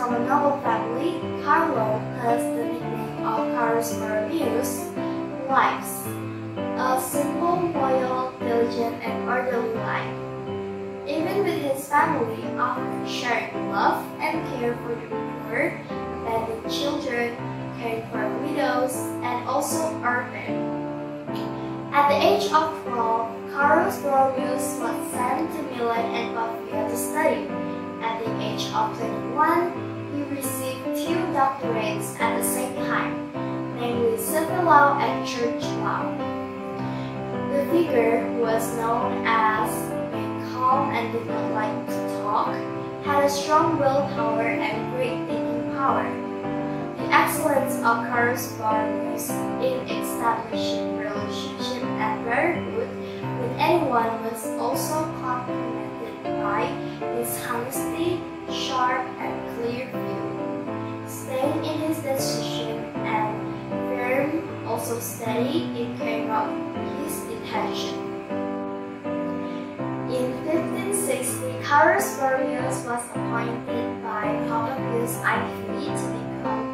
from a noble family, Carlo has the nickname of Carus Borromeus, lives a simple, loyal, diligent, and orderly life. Even with his family, often sharing love and care for the poor, abandoned children, caring for widows, and also orphans. At the age of 12, Carus Borromeus was sent to Milan and Pavia to study. At the age of 21, he received 2 doctorates at the same time, namely civil law and church law. The figure, who was known as being calm and did not like to talk, had a strong willpower and great thinking power. The excellence of Carus Borromeus in establishing relationship and brotherhood with anyone was also complemented by his honesty, sharp and clear view, staying in his decision, and firm, also steady in carrying out his intention. In 1560, Carus Borromeus was appointed by Pope Pius IV to become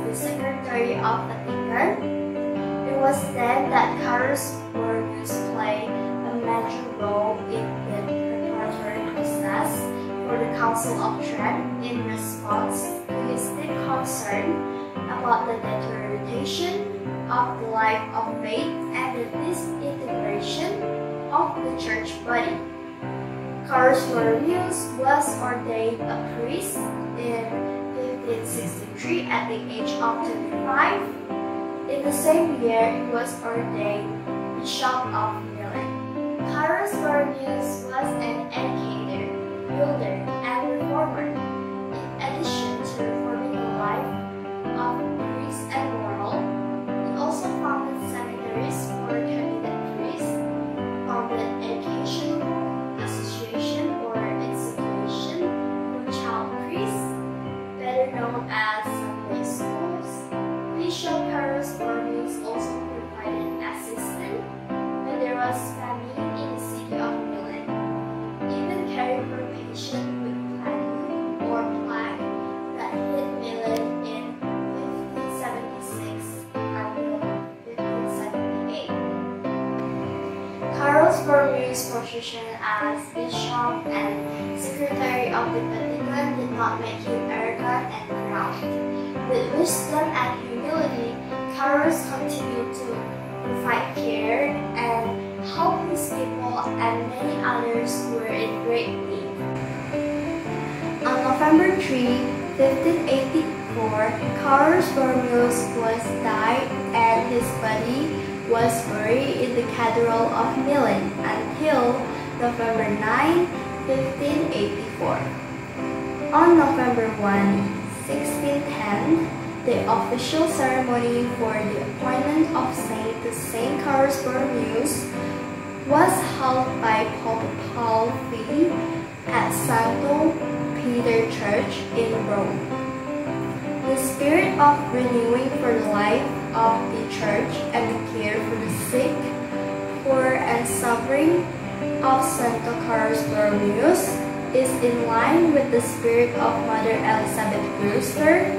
the Secretary of Vatican. It was then that Carus Borromeus played a major role in the preparatory process for the Council of Trent in response to his deep concern about the deterioration of the life of faith and the disintegration of the church body. Carus Borromeus was ordained a priest in 1563 at the age of 25. In the same year, he was ordained Bishop of Milan. Carus Borromeus was an educator, builder, and reformer. In addition to reforming the life of priests and moral, he also founded seminaries for candidate priests, founded educational association or institution for child priests, better known as Sunday schools. Bishop Carus Borromeus also provided assistance when there was famine in the city of Milan, even caring for patients with plague or plague that hit Milan in 1576 until 1578. Carus Borromeus' position as bishop and secretary of the Vatican did not make him arrogant and proud. With wisdom and humility, Carus continued to provide care and help his people and many others who were in great need. On November 3, 1584, Carus Borromeus was died and his body was buried in the Cathedral of Milan until November 9, 1584. On November 1, 1610, the official ceremony for the appointment of Saint Carus Borromeus was held by Pope Paul V at Santo Peter Church in Rome. The spirit of renewing for the life of the Church and the care for the sick, poor, and suffering of Santo Carus Borromeus is in line with the spirit of Mother Elizabeth Brewster,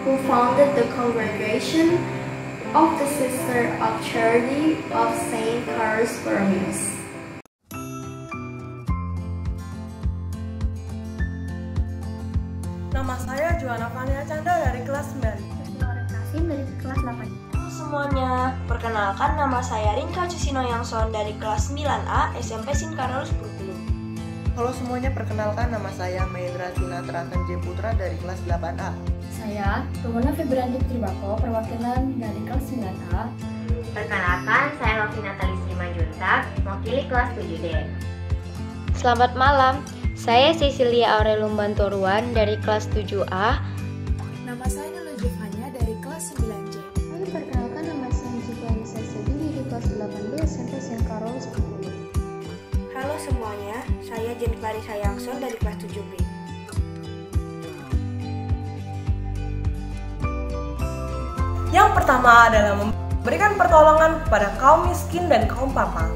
who founded the Congregation of the Sister of Charity of Saint Carus Borromeus. Nama saya Joanna Fania Chandra dari kelas 9. Laura Kasim dari kelas 8. Halo semuanya, perkenalkan nama saya Rinka Cusino Yangson dari kelas 9A SMP Sin Carolus Bengkulu. Halo semuanya, perkenalkan nama saya Mahendra Sinatra J. Putra dari kelas 8A. Saya Rumana Febrianti Tribako, perwakilan dari kelas 9A. Perkenalkan, saya Lovina Talisri Majuntak, mewakili kelas 7D. Selamat malam, saya Cecilia Aurelum Bantoruan dari kelas 7A. Nama saya Nula Jovanya dari kelas 9C. Perkenalkan, nama saya Jika Anissa Sedin dari kelas 8B SMP St. Carolus Bengkulu. Halo semuanya, saya Jen Clarissa Yangson dari kelas 7B. Yang pertama adalah memberikan pertolongan kepada kaum miskin dan kaum papa.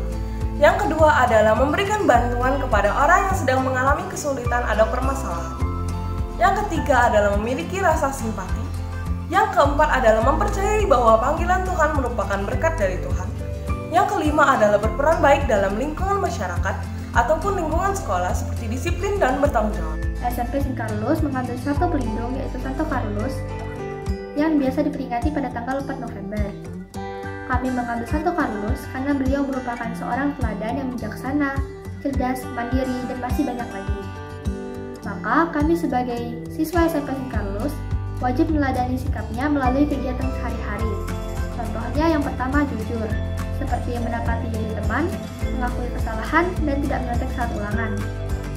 Yang kedua adalah memberikan bantuan kepada orang yang sedang mengalami kesulitan atau permasalahan. Yang ketiga adalah memiliki rasa simpati. Yang keempat adalah mempercayai bahwa panggilan Tuhan merupakan berkat dari Tuhan. Yang kelima adalah berperan baik dalam lingkungan masyarakat ataupun lingkungan sekolah seperti disiplin dan bertanggung jawab. SMP San Carlos mengambil satu pelindung yaitu Santo Carlos yang biasa diperingati pada tanggal 4 November. Kami mengambil Santo Carlos karena beliau merupakan seorang teladan yang bijaksana, cerdas, mandiri, dan masih banyak lagi. Maka kami sebagai siswa SMP San Carlos wajib meneladani sikapnya melalui kegiatan sehari-hari. Contohnya yang pertama jujur, seperti menepati janji teman, mengakui kesalahan, dan tidak menyontek saat ulangan.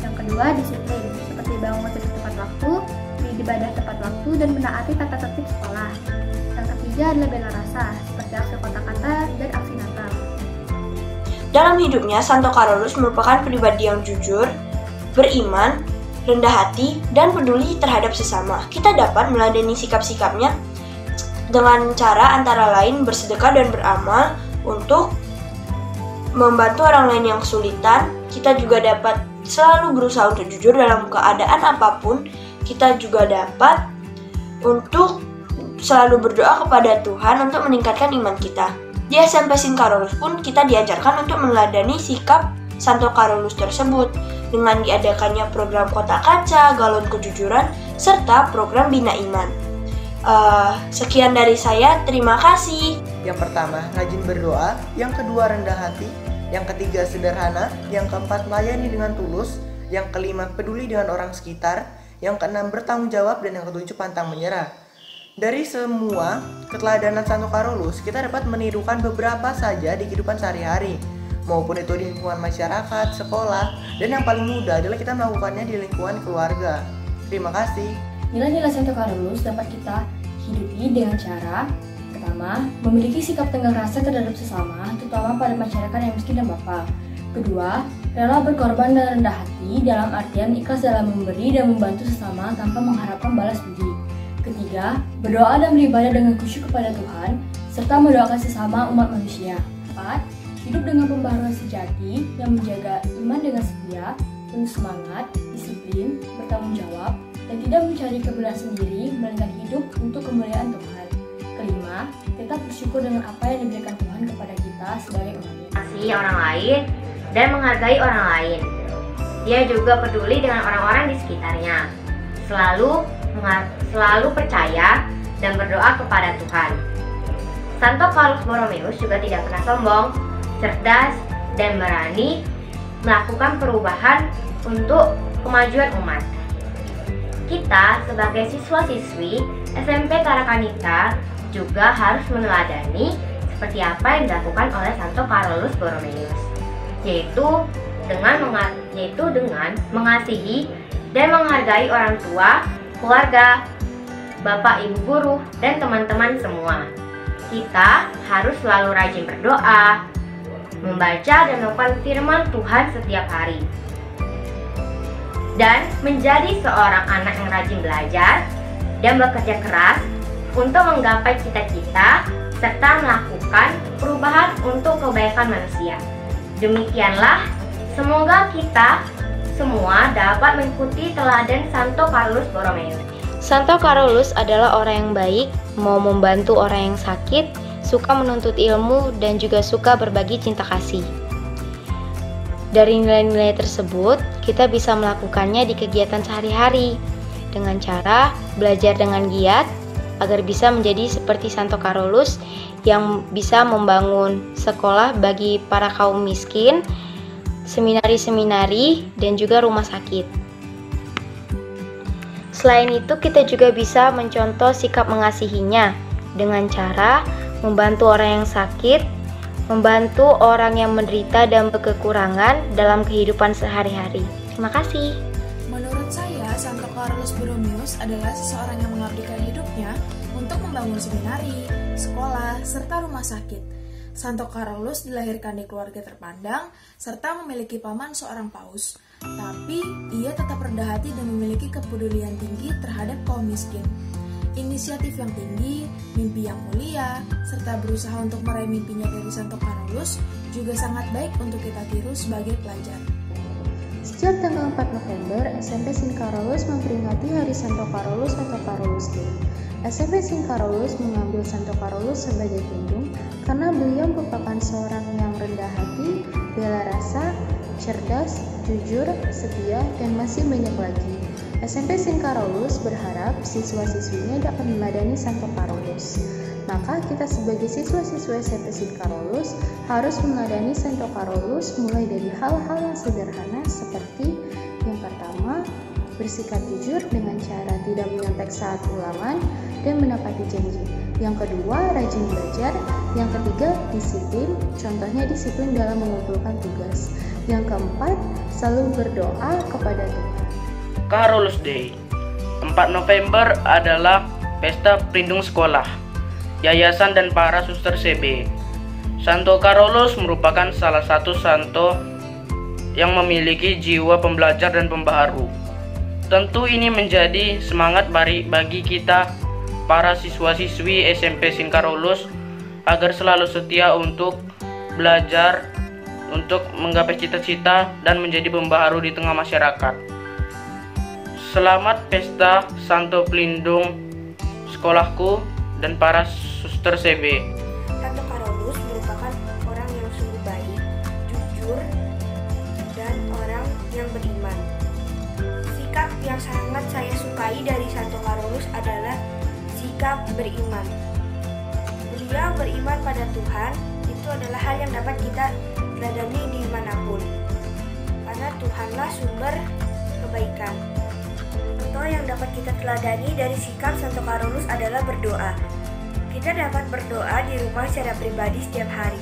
Yang kedua disiplin, seperti bangun tidur tepat waktu, beribadah tepat waktu, dan menaati tata tertib sekolah. Yang ketiga adalah bela rasa, seperti aksi kata-kata dan aksi Natal. Dalam hidupnya, Santo Carolus merupakan pribadi yang jujur, beriman, rendah hati, dan peduli terhadap sesama. Kita dapat meladeni sikap-sikapnya dengan cara antara lain bersedekah dan beramal untuk membantu orang lain yang kesulitan. Kita juga dapat selalu berusaha untuk jujur dalam keadaan apapun. Kita juga dapat untuk selalu berdoa kepada Tuhan untuk meningkatkan iman kita. Di SMP San Carolus pun kita diajarkan untuk meneladani sikap Santo Carolus tersebut dengan diadakannya program kotak kaca, galon kejujuran, serta program bina iman. Sekian dari saya, terima kasih. Yang pertama, rajin berdoa. Yang kedua, rendah hati. Yang ketiga, sederhana. Yang keempat, melayani dengan tulus. Yang kelima, peduli dengan orang sekitar. Yang keenam, bertanggung jawab. Dan yang ketujuh, pantang menyerah. Dari semua keteladanan Santo Carolus, kita dapat menirukan beberapa saja di kehidupan sehari-hari, maupun itu di lingkungan masyarakat, sekolah, dan yang paling mudah adalah kita melakukannya di lingkungan keluarga. Terima kasih. Nilai-nilai Santo Carolus dapat kita hidupi dengan cara pertama, memiliki sikap tenggang rasa terhadap sesama, terutama pada masyarakat yang miskin dan bapak. Kedua, rela berkorban dan rendah hati dalam artian ikhlas dalam memberi dan membantu sesama tanpa mengharapkan balas budi. Ketiga, berdoa dan beribadah dengan khusyuk kepada Tuhan, serta mendoakan sesama umat manusia. 4. Hidup dengan pembaharuan sejati yang menjaga iman dengan setia, penuh semangat, disiplin, bertanggung jawab, dan tidak mencari kebenaran sendiri, melainkan hidup untuk kemuliaan Tuhan. Kelima, tetap bersyukur dengan apa yang diberikan Tuhan kepada kita sebagai umatnya. Mengasihi orang lain dan menghargai orang lain. Dia juga peduli dengan orang-orang di sekitarnya. Selalu percaya dan berdoa kepada Tuhan. Santo Carlos Borromeus juga tidak pernah sombong, cerdas, dan berani melakukan perubahan untuk kemajuan umat. Kita sebagai siswa-siswi SMP Tarakanita juga harus meneladani seperti apa yang dilakukan oleh Santo Carlos Borromeus, yaitu dengan mengasihi dan menghargai orang tua, keluarga, bapak ibu guru, dan teman-teman semua. Kita harus selalu rajin berdoa, membaca dan melakukan firman Tuhan setiap hari, dan menjadi seorang anak yang rajin belajar dan bekerja keras untuk menggapai cita-cita serta melakukan perubahan untuk kebaikan manusia. Demikianlah, semoga kita semua dapat mengikuti teladan Santo Carlos Borromeus. Santo Carolus adalah orang yang baik, mau membantu orang yang sakit, suka menuntut ilmu, dan juga suka berbagi cinta kasih. Dari nilai-nilai tersebut, kita bisa melakukannya di kegiatan sehari-hari dengan cara belajar dengan giat agar bisa menjadi seperti Santo Carolus yang bisa membangun sekolah bagi para kaum miskin, seminari-seminari, dan juga rumah sakit. Selain itu, kita juga bisa mencontoh sikap mengasihinya dengan cara membantu orang yang sakit, membantu orang yang menderita dan berkekurangan dalam kehidupan sehari-hari. Terima kasih. Menurut saya, Santo Carlos Borromeus adalah seseorang yang mengabdikan hidupnya untuk membangun seminari, sekolah, serta rumah sakit. Santo Carolus dilahirkan di keluarga terpandang serta memiliki paman seorang paus, tapi ia tetap rendah hati dan memiliki kepedulian tinggi terhadap kaum miskin. Inisiatif yang tinggi, mimpi yang mulia, serta berusaha untuk meraih mimpinya dari Santo Carolus juga sangat baik untuk kita tiru sebagai pelajar. Setiap tanggal 4 November, SMP St. Carolus memperingati Hari Santo Carolus atau Carolus Day. SMP St. Carolus mengambil Santo Carolus sebagai pelindung karena beliau merupakan seorang yang rendah hati, bela rasa, cerdas, jujur, setia, dan masih banyak lagi. SMP St. Carolus berharap siswa-siswinya dapat meladani Santo Carolus. Maka kita sebagai siswa-siswa SMP St. Carolus harus meladani Santo Carolus mulai dari hal-hal yang sederhana seperti yang pertama, bersikap jujur dengan cara tidak menyontek saat ulangan dan menepati janji. Yang kedua, rajin belajar. Yang ketiga, disiplin. Contohnya disiplin dalam mengumpulkan tugas. Yang keempat, selalu berdoa kepada Tuhan. Carolus Day 4 November adalah pesta pelindung sekolah, yayasan dan para suster CB. Santo Carolus merupakan salah satu santo yang memiliki jiwa pembelajar dan pembaharu. Tentu ini menjadi semangat bagi kita para siswa-siswi SMP St. Carolus agar selalu setia untuk belajar, untuk menggapai cita-cita dan menjadi pembaharu di tengah masyarakat. Selamat pesta Santo Pelindung sekolahku dan para suster CB. Santo Carolus merupakan orang yang sungguh baik, jujur, dan orang yang beriman. Sikap yang sangat saya sukai dari Santo Carolus adalah sikap beriman. Beliau beriman pada Tuhan, itu adalah hal yang dapat kita teladani dimanapun, karena Tuhanlah sumber kebaikan. Contoh yang dapat kita teladani dari sikap Santo Carolus adalah berdoa. Kita dapat berdoa di rumah secara pribadi setiap hari.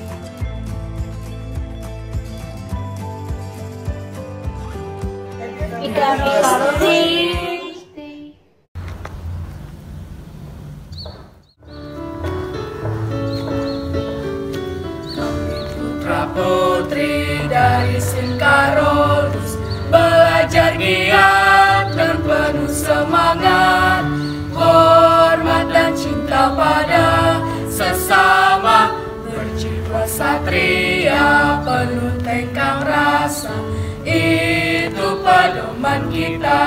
Putra-putri dari St. Carolus belajar giat dan penuh semangat, hormat dan cinta pada sesama, berjiwa satria penuh tengkang rasa, itu pedoman kita.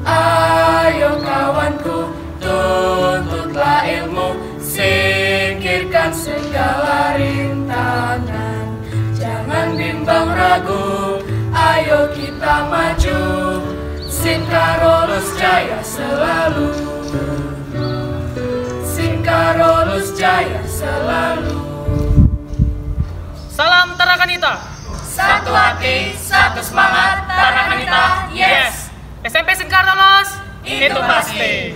Ayo kawanku, tuntutlah ilmu, singkirkan segala rintangan, jangan bimbang ragu, ayo kita maju, St. Carolus jaya selalu, St. Carolus jaya selalu. Salam Tarakanita. Satu hati, satu semangat, Tarakanita, yes. SMP St. Carolus, itu pasti.